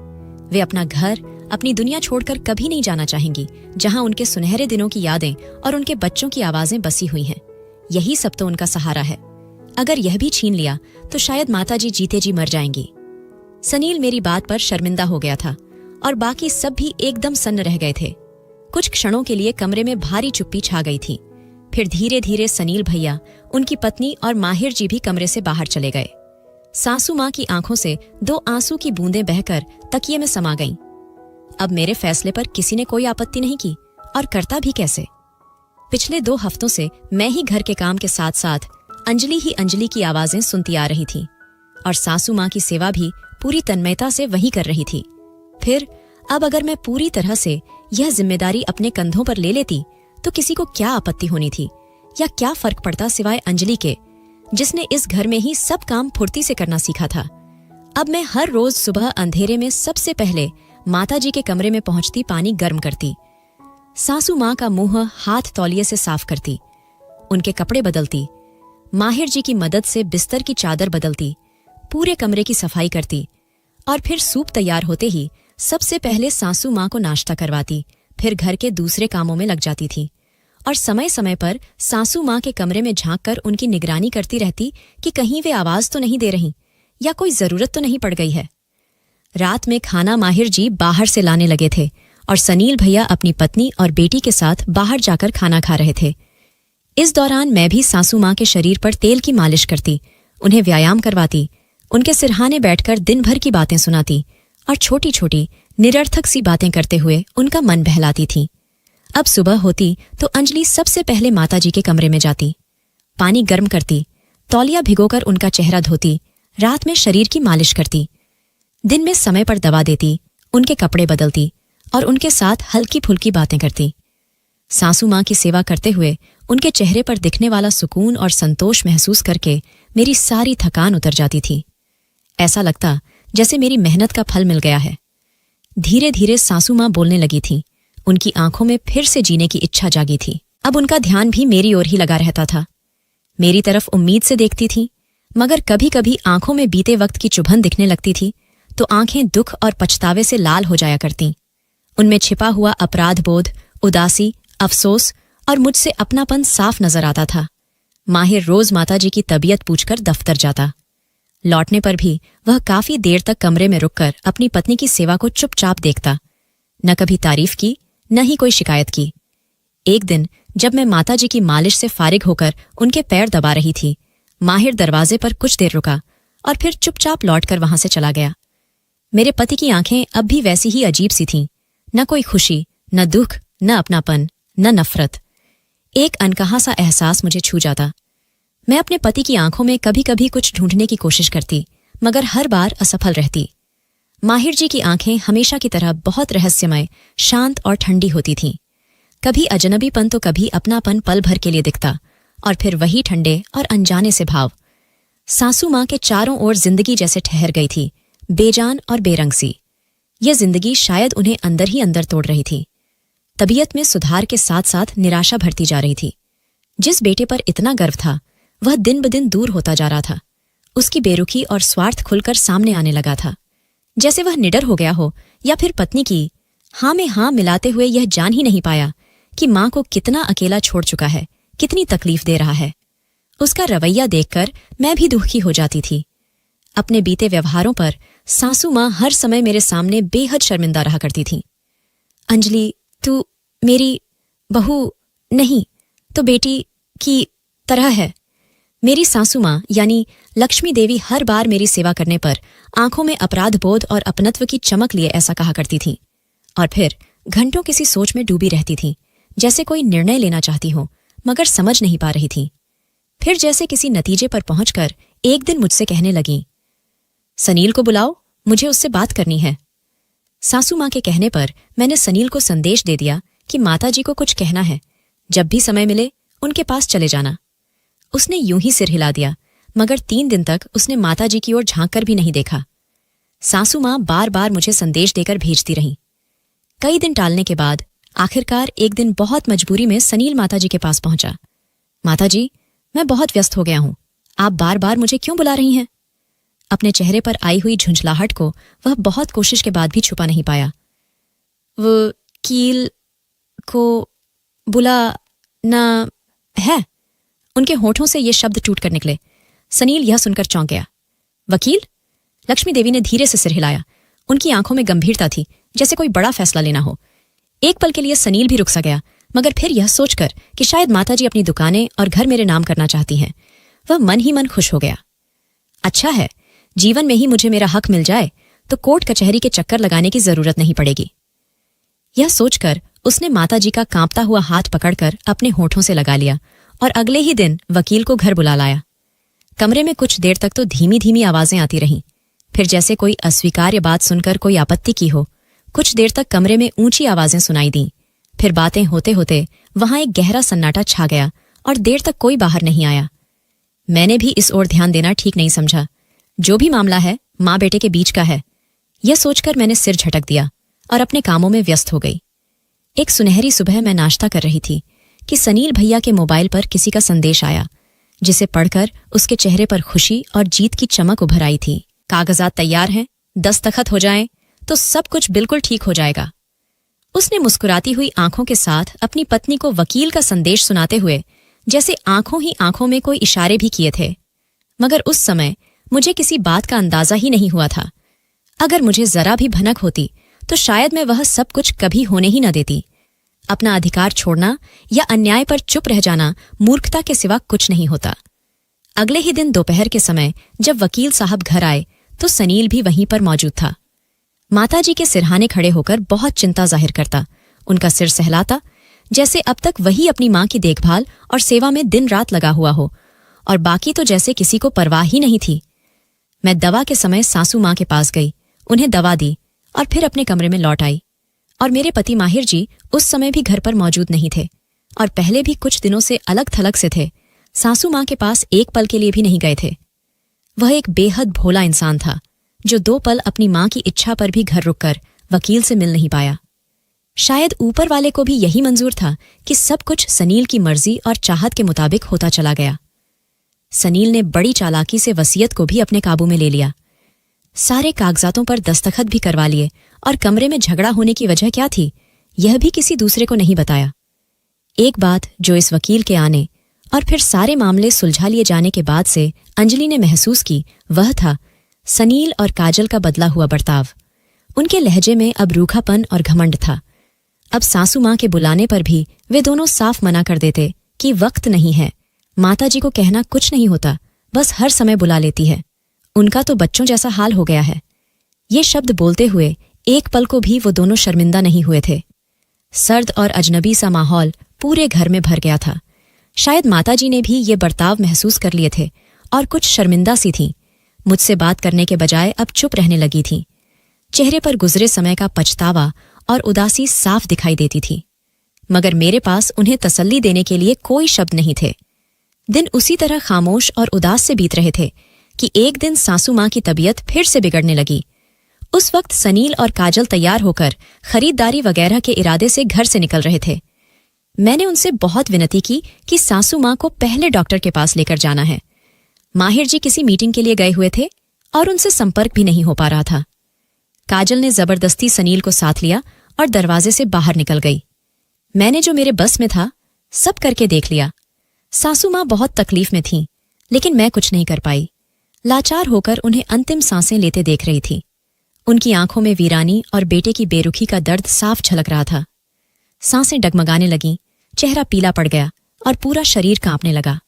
वे अपना घर, अपनी दुनिया छोड़कर कभी नहीं जाना चाहेंगी, जहां उनके सुनहरे दिनों की यादें और उनके बच्चों की आवाजें बसी हुई हैं। यही सब तो उनका सहारा है। अगर यह भी छीन लिया तो शायद माताजी जीते जी मर जाएंगी। सनील मेरी बात पर शर्मिंदा हो गया था और बाकी सब भी एकदम सन्न रह गए थे। कुछ क्षणों के लिए कमरे में भारी चुप्पी छा गई थी। फिर धीरे धीरे सनील भैया, उनकी पत्नी और माहिर जी भी कमरे से बाहर चले गए। सासू माँ की आंखों से 2 आंसू की बूंदें बहकर तकिए में समा गईं। अब मेरे फैसले पर किसी ने कोई आपत्ति नहीं की, और करता भी कैसे? पिछले 2 हफ्तों से मैं ही घर के काम के साथ साथ अंजलि की आवाजें सुनती आ रही थी और सासू माँ की सेवा भी पूरी तन्मयता से वही कर रही थी। फिर अब अगर मैं पूरी तरह से यह जिम्मेदारी अपने कंधों पर ले लेती तो किसी को क्या आपत्ति होनी थी, या क्या फर्क पड़ता सिवाय अंजलि के, जिसने इस घर में ही सब काम फुर्ती से करना सीखा था। अब मैं हर रोज सुबह अंधेरे में सबसे पहले माताजी के कमरे में पहुंचती पानी गर्म करती, सासू माँ का मुंह हाथ तौलिए से साफ करती, उनके कपड़े बदलती, माहिर जी की मदद से बिस्तर की चादर बदलती, पूरे कमरे की सफाई करती, और फिर सूप तैयार होते ही सबसे पहले सासू माँ को नाश्ता करवाती, फिर घर के दूसरे कामों में लग जाती थी और समय समय पर सासू माँ के कमरे में झांककर उनकी निगरानी करती रहती कि कहीं वे आवाज तो नहीं दे रही या कोई जरूरत तो नहीं पड़ गई है। रात में खाना माहिर जी बाहर से लाने लगे थे और सनील भैया अपनी पत्नी और बेटी के साथ बाहर जाकर खाना खा रहे थे। इस दौरान मैं भी सासू माँ के शरीर पर तेल की मालिश करती, उन्हें व्यायाम करवाती, उनके सिरहाने बैठकर दिन भर की बातें सुनाती और छोटी छोटी निरर्थक सी बातें करते हुए उनका मन बहलाती थी। अब सुबह होती तो अंजलि सबसे पहले माताजी के कमरे में जाती, पानी गर्म करती, तौलिया भिगोकर उनका चेहरा धोती, रात में शरीर की मालिश करती, दिन में समय पर दवा देती, उनके कपड़े बदलती और उनके साथ हल्की फुल्की बातें करती। सासू माँ की सेवा करते हुए उनके चेहरे पर दिखने वाला सुकून और संतोष महसूस करके मेरी सारी थकान उतर जाती थी। ऐसा लगता जैसे मेरी मेहनत का फल मिल गया है। धीरे धीरे सासू माँ बोलने लगी थीं। उनकी आंखों में फिर से जीने की इच्छा जागी थी। अब उनका ध्यान भी मेरी ओर ही लगा रहता था। मेरी तरफ उम्मीद से देखती थी, मगर कभी कभी आंखों में बीते वक्त की चुभन दिखने लगती थी तो आंखें दुख और पछतावे से लाल हो जाया करतीं। उनमें छिपा हुआ अपराध बोध, उदासी, अफसोस और मुझसे अपनापन साफ नजर आता था। माहिर रोज माताजी की तबीयत पूछकर दफ्तर जाता। लौटने पर भी वह काफी देर तक कमरे में रुककर अपनी पत्नी की सेवा को चुपचाप देखता। न कभी तारीफ की, न ही कोई शिकायत की। एक दिन जब मैं माताजी की मालिश से फारिग होकर उनके पैर दबा रही थी, माहिर दरवाजे पर कुछ देर रुका और फिर चुपचाप लौटकर वहां से चला गया। मेरे पति की आंखें अब भी वैसी ही अजीब सी थीं, न कोई खुशी, न दुख, न अपनापन, न नफरत। एक अनकहा सा एहसास मुझे छू जाता। मैं अपने पति की आंखों में कभी कभी कुछ ढूंढने की कोशिश करती, मगर हर बार असफल रहती। माहिर जी की आंखें हमेशा की तरह बहुत रहस्यमय, शांत और ठंडी होती थीं। कभी अजनबीपन तो कभी अपनापन पल भर के लिए दिखता और फिर वही ठंडे और अनजाने से भाव। सासू माँ के चारों ओर जिंदगी जैसे ठहर गई थी, बेजान और बेरंग सी। यह जिंदगी शायद उन्हें अंदर ही अंदर तोड़ रही थी। तबीयत में सुधार के साथ साथ निराशा भरती जा रही थी। जिस बेटे पर इतना गर्व था वह दिन ब दिन दूर होता जा रहा था। उसकी बेरुखी और स्वार्थ खुलकर सामने आने लगा था, जैसे वह निडर हो गया हो या फिर पत्नी की हाँ में हाँ मिलाते हुए यह जान ही नहीं पाया कि माँ को कितना अकेला छोड़ चुका है, कितनी तकलीफ दे रहा है। उसका रवैया देखकर मैं भी दुखी हो जाती थी। अपने बीते व्यवहारों पर सासू माँ हर समय मेरे सामने बेहद शर्मिंदा रहा करती थीं। अंजलि, तू मेरी बहू नहीं तो बेटी की तरह है। मेरी सासू माँ यानी लक्ष्मी देवी हर बार मेरी सेवा करने पर आंखों में अपराध बोध और अपनत्व की चमक लिए ऐसा कहा करती थीं और फिर घंटों किसी सोच में डूबी रहती थीं, जैसे कोई निर्णय लेना चाहती हो मगर समझ नहीं पा रही थीं। फिर जैसे किसी नतीजे पर पहुंचकर एक दिन मुझसे कहने लगीं, सनील को बुलाओ, मुझे उससे बात करनी है। सासू माँ के कहने पर मैंने सनील को संदेश दे दिया कि माताजी को कुछ कहना है, जब भी समय मिले उनके पास चले जाना। उसने यूं ही सिर हिला दिया, मगर 3 दिन तक उसने माताजी की ओर झांककर भी नहीं देखा। सासू माँ बार बार मुझे संदेश देकर भेजती रहीं। कई दिन टालने के बाद आखिरकार एक दिन बहुत मजबूरी में सनील माताजी के पास पहुंचा। माताजी, मैं बहुत व्यस्त हो गया हूं, आप बार बार मुझे क्यों बुला रही हैं? अपने चेहरे पर आई हुई झुंझलाहट को वह बहुत कोशिश के बाद भी छुपा नहीं पाया। वकील को बुलाना है। उनके होठों से ये शब्द टूटकर निकले। सनील यह सुनकर चौंक गया। वकील? लक्ष्मी देवी ने धीरे से सिर हिलाया। उनकी आंखों में गंभीरता थी, जैसे कोई बड़ा फैसला लेना हो। एक पल के लिए सनील भी रुक सा गया, मगर फिर यह सोचकर कि शायद माताजी अपनी दुकानें और घर मेरे नाम करना चाहती हैं, वह मन ही मन खुश हो गया। अच्छा है, जीवन में ही मुझे मेरा हक मिल जाए तो कोर्ट कचहरी के चक्कर लगाने की जरूरत नहीं पड़ेगी। यह सोचकर उसने माताजी का कांपता हुआ हाथ पकड़कर अपने होठों से लगा लिया और अगले ही दिन वकील को घर बुला लाया। कमरे में कुछ देर तक तो धीमी धीमी आवाजें आती रहीं, फिर जैसे कोई अस्वीकार्य बात सुनकर कोई आपत्ति की हो, कुछ देर तक कमरे में ऊंची आवाजें सुनाई दीं। फिर बातें होते होते वहां एक गहरा सन्नाटा छा गया और देर तक कोई बाहर नहीं आया। मैंने भी इस ओर ध्यान देना ठीक नहीं समझा। जो भी मामला है माँ बेटे के बीच का है, यह सोचकर मैंने सिर झटक दिया और अपने कामों में व्यस्त हो गई। एक सुनहरी सुबह मैं नाश्ता कर रही थी कि सनील भैया के मोबाइल पर किसी का संदेश आया, जिसे पढ़कर उसके चेहरे पर खुशी और जीत की चमक उभर आई थी। कागजात तैयार हैं, दस्तखत हो जाएं तो सब कुछ बिल्कुल ठीक हो जाएगा। उसने मुस्कुराती हुई आंखों के साथ अपनी पत्नी को वकील का संदेश सुनाते हुए जैसे आंखों ही आंखों में कोई इशारे भी किए थे, मगर उस समय मुझे किसी बात का अंदाजा ही नहीं हुआ था। अगर मुझे जरा भी भनक होती तो शायद मैं वह सब कुछ कभी होने ही न देती। अपना अधिकार छोड़ना या अन्याय पर चुप रह जाना मूर्खता के सिवा कुछ नहीं होता। अगले ही दिन दोपहर के समय जब वकील साहब घर आए तो सनील भी वहीं पर मौजूद था। माताजी के सिरहाने खड़े होकर बहुत चिंता जाहिर करता, उनका सिर सहलाता, जैसे अब तक वही अपनी मां की देखभाल और सेवा में दिन रात लगा हुआ हो, और बाकी तो जैसे किसी को परवाह ही नहीं थी। मैं दवा के समय सासू मां के पास गई, उन्हें दवा दी और फिर अपने कमरे में लौट आई। और मेरे पति माहिर जी उस समय भी घर पर मौजूद नहीं थे और पहले भी कुछ दिनों से अलग थलग से थे। सासू मां के पास एक पल के लिए भी नहीं गए थे। वह एक बेहद भोला इंसान था जो 2 पल अपनी मां की इच्छा पर भी घर रुककर वकील से मिल नहीं पाया। शायद ऊपर वाले को भी यही मंजूर था कि सब कुछ सनील की मर्जी और चाहत के मुताबिक होता चला गया। सनील ने बड़ी चालाकी से वसीयत को भी अपने काबू में ले लिया। सारे कागजातों पर दस्तखत भी करवा लिए और कमरे में झगड़ा होने की वजह क्या थी यह भी किसी दूसरे को नहीं बताया। एक बात जो इस वकील के आने और फिर सारे मामले सुलझा लिए जाने के बाद से अंजलि ने महसूस की, वह था सनील और काजल का बदला हुआ बर्ताव। उनके लहजे में अब रूखापन और घमंड था। अब सासू मां के बुलाने पर भी वे दोनों साफ मना कर देते कि वक्त नहीं है, माताजी को कहना कुछ नहीं होता, बस हर समय बुला लेती है, उनका तो बच्चों जैसा हाल हो गया है। ये शब्द बोलते हुए एक पल को भी वो दोनों शर्मिंदा नहीं हुए थे। सर्द और अजनबी सा माहौल पूरे घर में भर गया था। शायद माताजी ने भी ये बर्ताव महसूस कर लिए थे और कुछ शर्मिंदा सी थीं। मुझसे बात करने के बजाय अब चुप रहने लगी थीं। चेहरे पर गुजरे समय का पछतावा और उदासी साफ दिखाई देती थी, मगर मेरे पास उन्हें तसल्ली देने के लिए कोई शब्द नहीं थे। दिन उसी तरह खामोश और उदास से बीत रहे थे कि एक दिन सासू मां की तबीयत फिर से बिगड़ने लगी। उस वक्त सनील और काजल तैयार होकर खरीदारी वगैरह के इरादे से घर से निकल रहे थे। मैंने उनसे बहुत विनती की कि सासू मां को पहले डॉक्टर के पास लेकर जाना है। माहिर जी किसी मीटिंग के लिए गए हुए थे और उनसे संपर्क भी नहीं हो पा रहा था। काजल ने जबरदस्ती सनील को साथ लिया और दरवाजे से बाहर निकल गई। मैंने जो मेरे बस में था सब करके देख लिया। सासू मां बहुत तकलीफ में थीं, लेकिन मैं कुछ नहीं कर पाई। लाचार होकर उन्हें अंतिम सांसें लेते देख रही थी। उनकी आंखों में वीरानी और बेटे की बेरुखी का दर्द साफ झलक रहा था। सांसें डगमगाने लगीं, चेहरा पीला पड़ गया और पूरा शरीर कांपने लगा।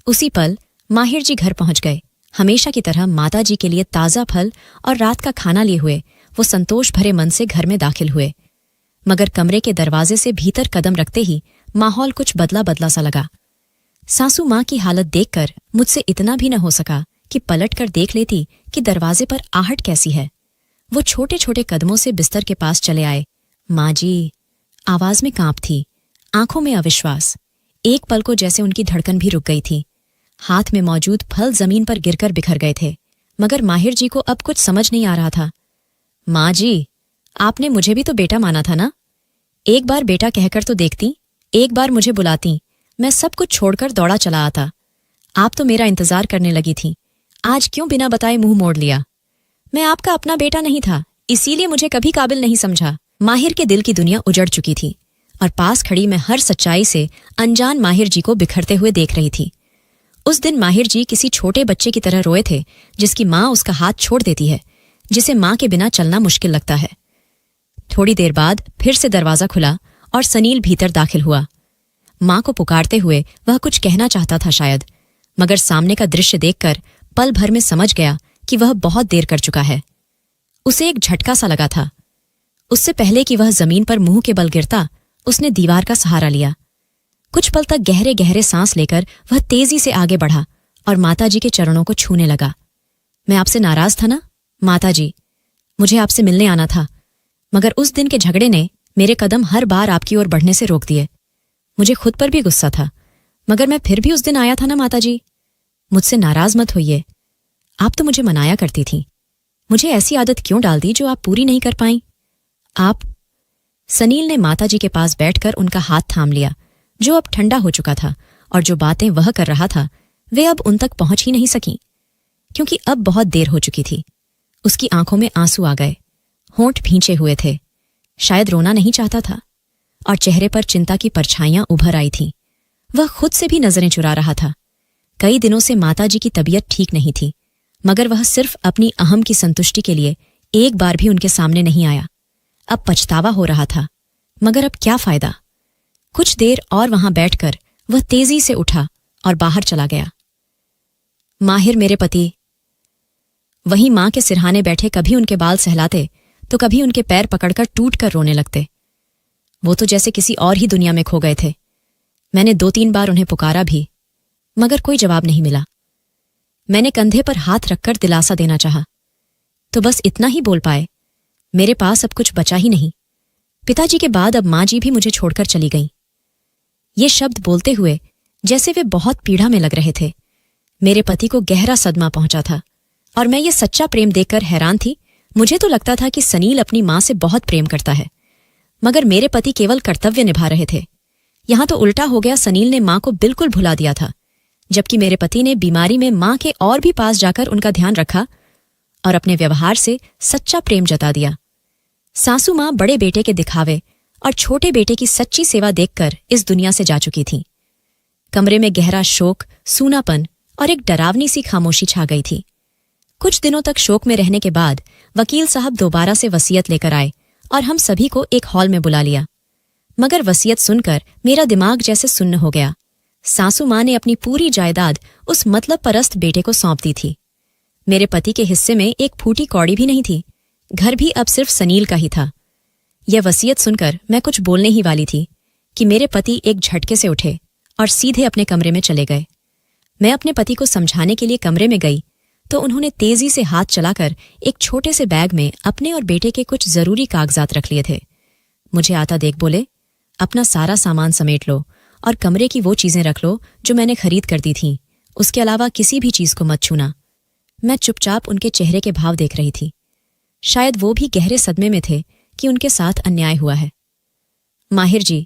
उसी पल माहिर जी घर पहुंच गए। हमेशा की तरह माताजी के लिए ताज़ा फल और रात का खाना लिए हुए वो संतोष भरे मन से घर में दाखिल हुए, मगर कमरे के दरवाजे से भीतर कदम रखते ही माहौल कुछ बदला बदला सा लगा। सासू मां की हालत देखकर मुझसे इतना भी न हो सका कि पलट कर देख लेती कि दरवाजे पर आहट कैसी है। वो छोटे छोटे कदमों से बिस्तर के पास चले आए। माँ जी, आवाज में कांप थी, आंखों में अविश्वास। एक पल को जैसे उनकी धड़कन भी रुक गई थी। हाथ में मौजूद फल जमीन पर गिरकर बिखर गए थे, मगर माहिर जी को अब कुछ समझ नहीं आ रहा था। माँ जी, आपने मुझे भी तो बेटा माना था ना? एक बार बेटा कहकर तो देखती, एक बार मुझे बुलाती, मैं सब कुछ छोड़कर दौड़ा चला आता। आप तो मेरा इंतजार करने लगी थी, आज क्यों बिना बताए मुंह मोड़ लिया? मैं आपका अपना बेटा नहीं था, इसीलिए मुझे कभी काबिल नहीं समझा। माहिर के दिल की दुनिया उजड़ चुकी थी और पास खड़ी मैं हर सच्चाई से अनजान माहिर जी को बिखरते हुए देख रही थी। उस दिन माहिर जी किसी छोटे बच्चे की तरह रोए थे जिसकी माँ उसका हाथ छोड़ देती है, जिसे माँ के बिना चलना मुश्किल लगता है। थोड़ी देर बाद फिर से दरवाजा खुला और सनील भीतर दाखिल हुआ। माँ को पुकारते हुए वह कुछ कहना चाहता था शायद, मगर सामने का दृश्य देखकर पल भर में समझ गया कि वह बहुत देर कर चुका है। उसे एक झटका सा लगा था। उससे पहले कि वह जमीन पर मुंह के बल गिरता, उसने दीवार का सहारा लिया। कुछ पल तक गहरे गहरे सांस लेकर वह तेजी से आगे बढ़ा और माताजी के चरणों को छूने लगा। मैं आपसे नाराज था ना माताजी, मुझे आपसे मिलने आना था, मगर उस दिन के झगड़े ने मेरे कदम हर बार आपकी ओर बढ़ने से रोक दिए। मुझे खुद पर भी गुस्सा था, मगर मैं फिर भी उस दिन आया था ना माताजी। मुझसे नाराज मत होइए, आप तो मुझे मनाया करती थीं। मुझे ऐसी आदत क्यों डाल दी जो आप पूरी नहीं कर पाईं? आप। सनील ने माताजी के पास बैठकर उनका हाथ थाम लिया, जो अब ठंडा हो चुका था, और जो बातें वह कर रहा था वे अब उन तक पहुंच ही नहीं सकीं, क्योंकि अब बहुत देर हो चुकी थी। उसकी आंखों में आंसू आ गए। होंठ भींचे हुए थे। शायद रोना नहीं चाहता था और चेहरे पर चिंता की परछाइयां उभर आई थीं। वह खुद से भी नजरें चुरा रहा था। कई दिनों से माताजी की तबीयत ठीक नहीं थी, मगर वह सिर्फ अपनी अहम की संतुष्टि के लिए एक बार भी उनके सामने नहीं आया। अब पछतावा हो रहा था, मगर अब क्या फायदा। कुछ देर और वहां बैठकर वह तेजी से उठा और बाहर चला गया। माहिर मेरे पति वहीं मां के सिरहाने बैठे कभी उनके बाल सहलाते तो कभी उनके पैर पकड़कर टूट कर रोने लगते। वो तो जैसे किसी और ही दुनिया में खो गए थे। मैंने 2-3 बार उन्हें पुकारा भी, मगर कोई जवाब नहीं मिला। मैंने कंधे पर हाथ रखकर दिलासा देना चाहा, तो बस इतना ही बोल पाए, मेरे पास अब कुछ बचा ही नहीं। पिताजी के बाद अब मां जी भी मुझे छोड़कर चली गईं। ये शब्द बोलते हुए जैसे वे बहुत पीड़ा में लग रहे थे। मेरे पति को गहरा सदमा पहुंचा था और मैं ये सच्चा प्रेम देखकर हैरान थी। मुझे तो लगता था कि सनील अपनी मां से बहुत प्रेम करता है, मगर मेरे पति केवल कर्तव्य निभा रहे थे। यहां तो उल्टा हो गया, सनील ने मां को बिल्कुल भुला दिया था, जबकि मेरे पति ने बीमारी में मां के और भी पास जाकर उनका ध्यान रखा और अपने व्यवहार से सच्चा प्रेम जता दिया। सासू मां बड़े बेटे के दिखावे और छोटे बेटे की सच्ची सेवा देखकर इस दुनिया से जा चुकी थीं। कमरे में गहरा शोक, सूनापन और एक डरावनी सी खामोशी छा गई थी। कुछ दिनों तक शोक में रहने के बाद वकील साहब दोबारा से वसीयत लेकर आए और हम सभी को एक हॉल में बुला लिया। मगर वसीयत सुनकर मेरा दिमाग जैसे सुन्न हो गया। सासू मां ने अपनी पूरी जायदाद उस मतलब परस्त बेटे को सौंप दी थी। मेरे पति के हिस्से में एक फूटी कौड़ी भी नहीं थी। घर भी अब सिर्फ सनील का ही था। यह वसीयत सुनकर मैं कुछ बोलने ही वाली थी कि मेरे पति एक झटके से उठे और सीधे अपने कमरे में चले गए। मैं अपने पति को समझाने के लिए कमरे में गई तो उन्होंने तेजी से हाथ चलाकर एक छोटे से बैग में अपने और बेटे के कुछ जरूरी कागजात रख लिए थे। मुझे आता देख बोले, अपना सारा सामान समेट लो और कमरे की वो चीजें रख लो जो मैंने खरीद कर दी थीं। उसके अलावा किसी भी चीज को मत छूना। मैं चुपचाप उनके चेहरे के भाव देख रही थी। शायद वो भी गहरे सदमे में थे कि उनके साथ अन्याय हुआ है। माहिर जी,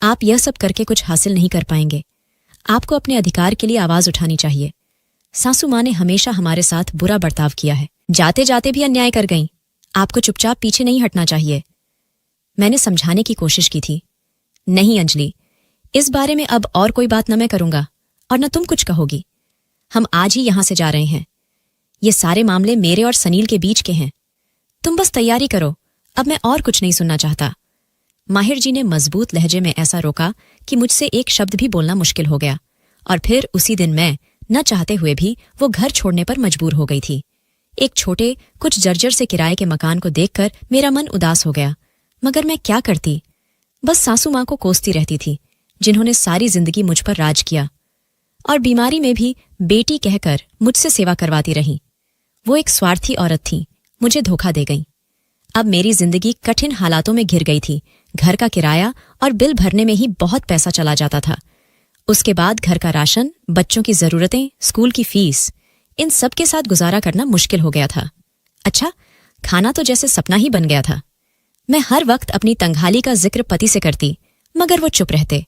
आप यह सब करके कुछ हासिल नहीं कर पाएंगे। आपको अपने अधिकार के लिए आवाज उठानी चाहिए। सासू मां ने हमेशा हमारे साथ बुरा बर्ताव किया है, जाते जाते भी अन्याय कर गईं। आपको चुपचाप पीछे नहीं हटना चाहिए। मैंने समझाने की कोशिश की थी। नहीं अंजलि, इस बारे में अब और कोई बात न मैं करूंगा और न तुम कुछ कहोगी। हम आज ही यहां से जा रहे हैं। ये सारे मामले मेरे और सनील के बीच के हैं। तुम बस तैयारी करो, अब मैं और कुछ नहीं सुनना चाहता। माहिर जी ने मजबूत लहजे में ऐसा रोका कि मुझसे एक शब्द भी बोलना मुश्किल हो गया। और फिर उसी दिन मैं न चाहते हुए भी वो घर छोड़ने पर मजबूर हो गई थी। एक छोटे, कुछ जर्जर से किराए के मकान को देखकर मेरा मन उदास हो गया, मगर मैं क्या करती। बस सासू मां को कोसती रहती थी, जिन्होंने सारी जिंदगी मुझ पर राज किया और बीमारी में भी बेटी कहकर मुझसे सेवा करवाती रही। वो एक स्वार्थी औरत थी, मुझे धोखा दे गई। अब मेरी जिंदगी कठिन हालातों में घिर गई थी। घर का किराया और बिल भरने में ही बहुत पैसा चला जाता था। उसके बाद घर का राशन, बच्चों की जरूरतें, स्कूल की फीस, इन सब के साथ गुजारा करना मुश्किल हो गया था। अच्छा, खाना तो जैसे सपना ही बन गया था। मैं हर वक्त अपनी तंगहाली का जिक्र पति से करती, मगर वो चुप रहते।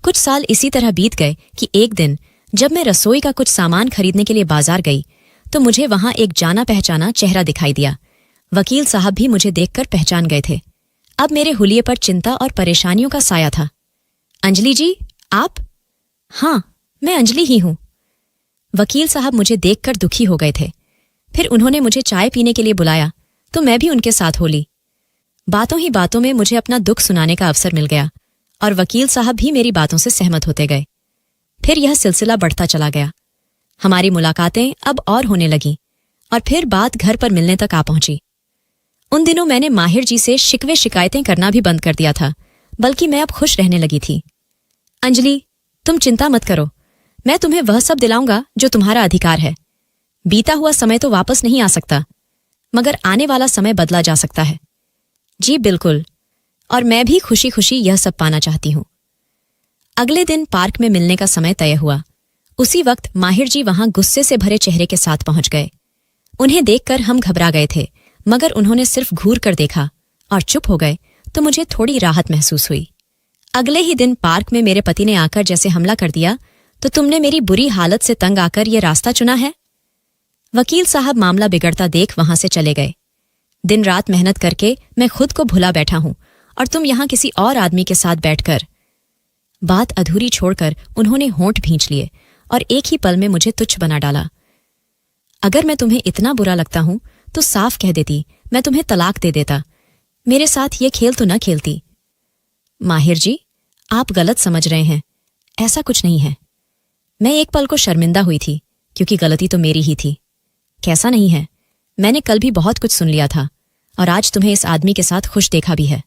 कुछ साल इसी तरह बीत गए कि एक दिन जब मैं रसोई का कुछ सामान खरीदने के लिए बाजार गई तो मुझे वहां एक जाना पहचाना चेहरा दिखाई दिया। वकील साहब भी मुझे देखकर पहचान गए थे। अब मेरे हुलिये पर चिंता और परेशानियों का साया था। अंजलि जी, आप? हाँ, मैं अंजलि ही हूं। वकील साहब मुझे देखकर दुखी हो गए थे। फिर उन्होंने मुझे चाय पीने के लिए बुलाया तो मैं भी उनके साथ हो ली। बातों ही बातों में मुझे अपना दुख सुनाने का अवसर मिल गया और वकील साहब भी मेरी बातों से सहमत होते गए। फिर यह सिलसिला बढ़ता चला गया। हमारी मुलाकातें अब और होने लगीं और फिर बात घर पर मिलने तक आ पहुंची। उन दिनों मैंने माहिर जी से शिकवे शिकायतें करना भी बंद कर दिया था, बल्कि मैं अब खुश रहने लगी थी। अंजलि, तुम चिंता मत करो, मैं तुम्हें वह सब दिलाऊंगा जो तुम्हारा अधिकार है। बीता हुआ समय तो वापस नहीं आ सकता, मगर आने वाला समय बदला जा सकता है। जी बिल्कुल, और मैं भी खुशी खुशी यह सब पाना चाहती हूं। अगले दिन पार्क में मिलने का समय तय हुआ। उसी वक्त माहिर जी वहां गुस्से से भरे चेहरे के साथ पहुंच गए। उन्हें देखकर हम घबरा गए थे, मगर उन्होंने सिर्फ घूर कर देखा और चुप हो गए तो मुझे थोड़ी राहत महसूस हुई। अगले ही दिन पार्क में मेरे पति ने आकर जैसे हमला कर दिया, तो तुमने मेरी बुरी हालत से तंग आकर यह रास्ता चुना है? वकील साहब मामला बिगड़ता देख वहां से चले गए। दिन रात मेहनत करके मैं खुद को भुला बैठा हूं और तुम यहां किसी और आदमी के साथ बैठकर। बात अधूरी छोड़कर उन्होंने होंठ भींच लिए और एक ही पल में मुझे तुच्छ बना डाला। अगर मैं तुम्हें इतना बुरा लगता हूं तो साफ कह देती, मैं तुम्हें तलाक दे देता। मेरे साथ ये खेल तो न खेलती। माहिर जी, आप गलत समझ रहे हैं, ऐसा कुछ नहीं है। मैं एक पल को शर्मिंदा हुई थी क्योंकि गलती तो मेरी ही थी। कैसा नहीं है, मैंने कल भी बहुत कुछ सुन लिया था और आज तुम्हें इस आदमी के साथ खुश देखा भी है।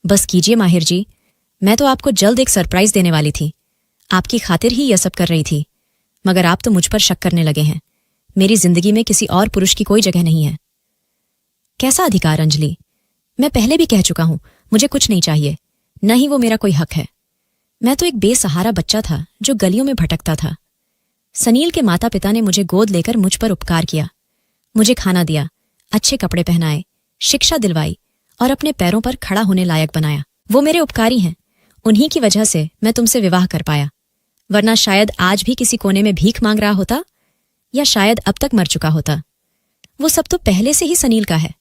बस कीजिए माहिर जी, मैं तो आपको जल्द एक सरप्राइज देने वाली थी। आपकी खातिर ही यह सब कर रही थी, मगर आप तो मुझ पर शक करने लगे हैं। मेरी जिंदगी में किसी और पुरुष की कोई जगह नहीं है। कैसा अधिकार अंजलि, मैं पहले भी कह चुका हूं, मुझे कुछ नहीं चाहिए, न ही वो मेरा कोई हक है। मैं तो एक बेसहारा बच्चा था जो गलियों में भटकता था। सनील के माता पिता ने मुझे गोद लेकर मुझ पर उपकार किया, मुझे खाना दिया, अच्छे कपड़े पहनाए, शिक्षा दिलवाई और अपने पैरों पर खड़ा होने लायक बनाया। वो मेरे उपकारी हैं, उन्हीं की वजह से मैं तुमसे विवाह कर पाया, वरना शायद आज भी किसी कोने में भीख मांग रहा होता या शायद अब तक मर चुका होता। वो सब तो पहले से ही सनील का है।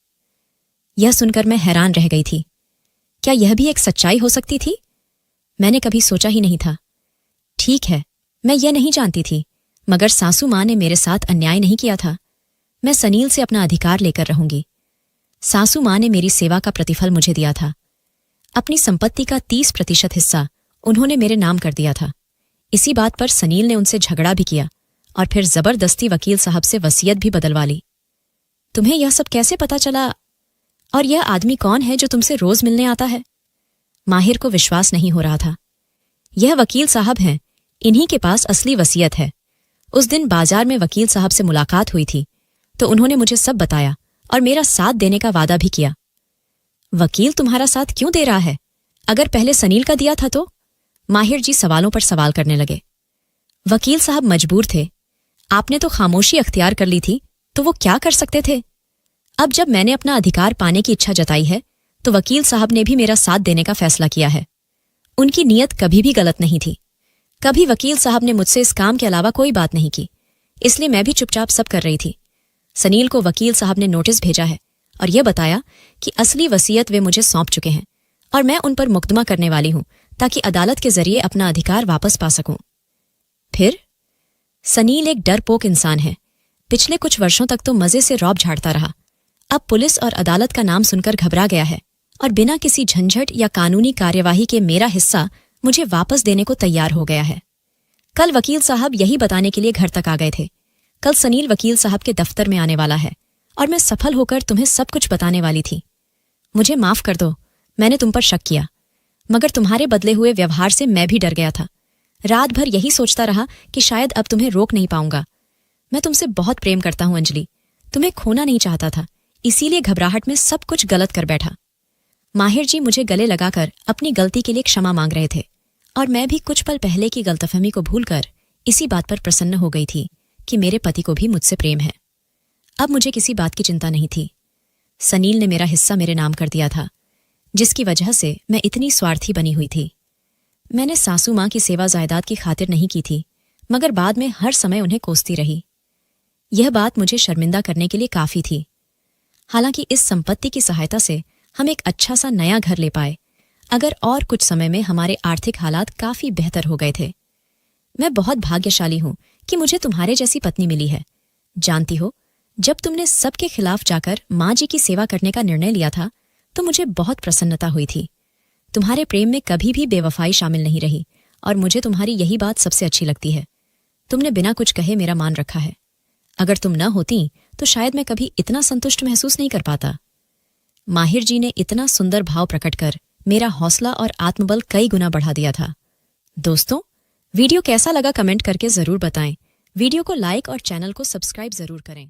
यह सुनकर मैं हैरान रह गई थी। क्या यह भी एक सच्चाई हो सकती थी? मैंने कभी सोचा ही नहीं था। ठीक है, मैं यह नहीं जानती थी, मगर सासू मां ने मेरे साथ अन्याय नहीं किया था। मैं सनील से अपना अधिकार लेकर रहूंगी। सासू मां ने मेरी सेवा का प्रतिफल मुझे दिया था। अपनी संपत्ति का 30% हिस्सा उन्होंने मेरे नाम कर दिया था। इसी बात पर सनील ने उनसे झगड़ा भी किया और फिर जबरदस्ती वकील साहब से वसीयत भी बदलवा ली। तुम्हें यह सब कैसे पता चला? और यह आदमी कौन है जो तुमसे रोज मिलने आता है? माहिर को विश्वास नहीं हो रहा था। यह वकील साहब हैं, इन्हीं के पास असली वसीयत है। उस दिन बाजार में वकील साहब से मुलाकात हुई थी तो उन्होंने मुझे सब बताया और मेरा साथ देने का वादा भी किया। वकील तुम्हारा साथ क्यों दे रहा है? अगर पहले सनील का दिया था तो? माहिर जी सवालों पर सवाल करने लगे। वकील साहब मजबूर थे। आपने तो खामोशी अख्तियार कर ली थी, तो वो क्या कर सकते थे? अब जब मैंने अपना अधिकार पाने की इच्छा जताई है तो वकील साहब ने भी मेरा साथ देने का फैसला किया है। उनकी नीयत कभी भी गलत नहीं थी। कभी वकील साहब ने मुझसे इस काम के अलावा कोई बात नहीं की, इसलिए मैं भी चुपचाप सब कर रही थी। सनील को वकील साहब ने नोटिस भेजा है और यह बताया कि असली वसीयत वे मुझे सौंप चुके हैं और मैं उन पर मुकदमा करने वाली हूं ताकि अदालत के जरिए अपना अधिकार वापस पा सकूं। फिर सनील एक डरपोक इंसान है। पिछले कुछ वर्षों तक तो मजे से रौब झाड़ता रहा। अब पुलिस और अदालत का नाम सुनकर घबरा गया है और बिना किसी झंझट या कानूनी कार्यवाही के मेरा हिस्सा मुझे वापस देने को तैयार हो गया है। कल वकील साहब यही बताने के लिए घर तक आ गए थे। कल सनील वकील साहब के दफ्तर में आने वाला है और मैं सफल होकर तुम्हें सब कुछ बताने वाली थी। मुझे माफ कर दो, मैंने तुम पर शक किया, मगर तुम्हारे बदले हुए व्यवहार से मैं भी डर गया था। रात भर यही सोचता रहा कि शायद अब तुम्हें रोक नहीं पाऊंगा। मैं तुमसे बहुत प्रेम करता हूं अंजलि, तुम्हें खोना नहीं चाहता था, इसीलिए घबराहट में सब कुछ गलत कर बैठा। माहिर जी मुझे गले लगाकर अपनी गलती के लिए क्षमा मांग रहे थे और मैं भी कुछ पल पहले की गलतफहमी को भूलकर इसी बात पर प्रसन्न हो गई थी कि मेरे पति को भी मुझसे प्रेम है। अब मुझे किसी बात की चिंता नहीं थी। सनील ने मेरा हिस्सा मेरे नाम कर दिया था, जिसकी वजह से मैं इतनी स्वार्थी बनी हुई थी। मैंने सासू मां की सेवा जायदाद की खातिर नहीं की थी, मगर बाद में हर समय उन्हें कोसती रही। यह बात मुझे शर्मिंदा करने के लिए काफी थी। हालांकि इस संपत्ति की सहायता से हम एक अच्छा सा नया घर ले पाए, अगर और कुछ समय में हमारे आर्थिक हालात काफी बेहतर हो गए थे। मैं बहुत भाग्यशाली हूं कि मुझे तुम्हारे जैसी पत्नी मिली है। जानती हो, जब तुमने सबके खिलाफ जाकर माँ जी की सेवा करने का निर्णय लिया था तो मुझे बहुत प्रसन्नता हुई थी। तुम्हारे प्रेम में कभी भी बेवफाई शामिल नहीं रही और मुझे तुम्हारी यही बात सबसे अच्छी लगती है। तुमने बिना कुछ कहे मेरा मान रखा है। अगर तुम न होती तो शायद मैं कभी इतना संतुष्ट महसूस नहीं कर पाता। माहिर जी ने इतना सुंदर भाव प्रकट कर मेरा हौसला और आत्मबल कई गुना बढ़ा दिया था। दोस्तों, वीडियो कैसा लगा कमेंट करके जरूर बताएं। वीडियो को लाइक और चैनल को सब्सक्राइब जरूर करें।